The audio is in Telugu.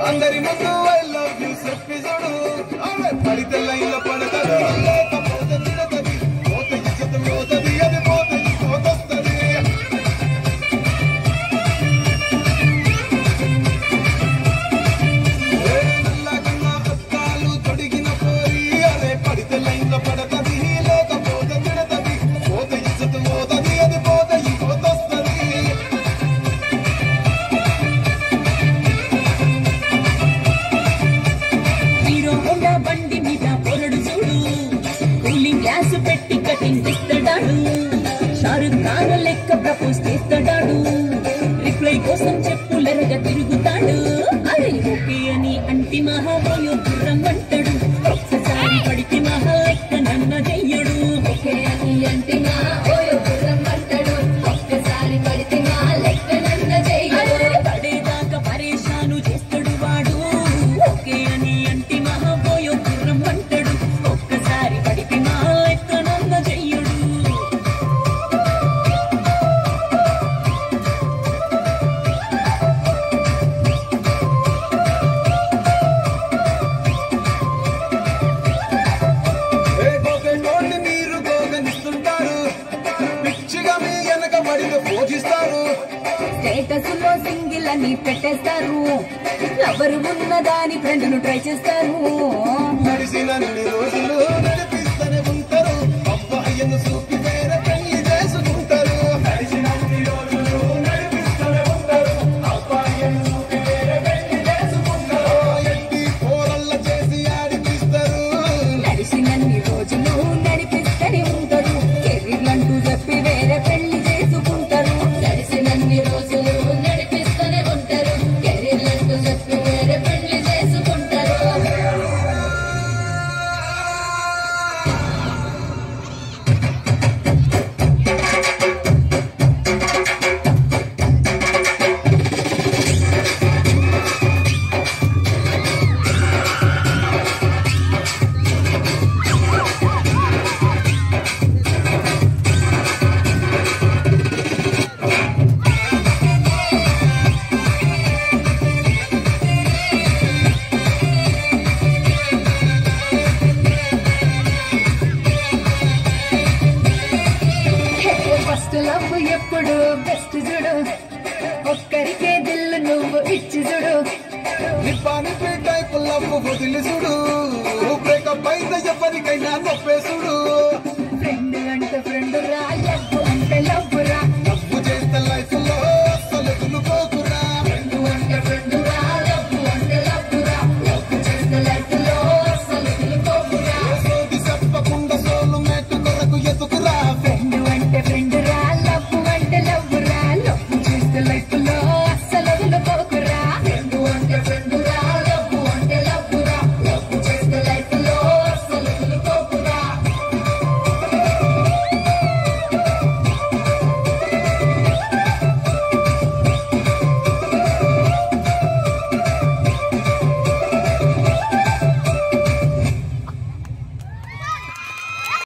అందరి ముందు ఐ లవ్ యూ చెప్పి చూడు పడితే లైన్లో పడతది లేకపోతే తిడతది పోత ఇచ్చత పోతది అది పోత పోతొస్తది నల్లగన్న అద్దాలు తొడిగిన పోరి అదే పడితే లైన్లో పడతది లేకపోతే తిడతది పోత ఇచ్చత పోతది అది పోత పోతొస్తది బండి మీద పొరడు చూడు కూలింగ్ గ్లాస్ పెట్టి కటింగ్ ఇస్తాడాడు షారుఖ్ ఖాన్ లెక్క ప్రపోజ్ చేస్తాడాడు రిప్లై కోసం చెప్పులరగా తిరుగుతాడు అరే ఓకే అని అంటి మహాబోయో రమ్మంటాడు ఒక్కసారి పడితే మహా లెక్క నన్న చెయ్యడు ఓకే అని అంటి మహాబోయో రమ్మంటాడు ఒక్కసారి పడితే మహా లెక్క నన్న చెయ్యడు పడేదాకా పరేషాను చేస్తాడు వాడు ఓకే అని అంటి మహాబోయో రమ్మంటాడు ఒక్కసారి పడితే మహా లెక్క నన్న చెయ్యడు స్టేటస్ లో సింగిల్ అని పెట్టేస్తారు ఎవరు ఉన్నదాని ఫ్రెండ్ ను ట్రై చేస్తారు నడిసినన్ని రోజులు నడిపిస్తూనే ఉంటారు అబ్బాయిను చూపి వేరే పెళ్లి చేసుకుంటారు నడిసినన్ని రోజులు నడిపిస్తూనే ఉంటారు అబ్బాయిను చూపి వేరే పెళ్లి చేసుకుంటారు ఎట్టి పోరల్ల చేసి ఆడిపిస్తారు నడిసినన్ని రోజులు నడిపిస్తూనే ఉంటారు కెరీర్లంటూ చెప్పి వేరే పెళ్లి చేసుకుంటారు నడిసినన్ని రోజులు నడిపిస్తూనే ఉంటారు కెరీర్లంటూ చెప్పి వేరే పెళ్లి చేసుకుంటారు ఫస్ట్ లవ్ ఎప్పుడు బెస్ట్ చూడు ఒక్కరికే దిల్లు నువ్వు ఇచ్చి చూడు నిప్పాని టైప్ లవ్ వదిలి చూడు బ్రేకప్ అయితే ఎవరికైనా నొప్పేసుడు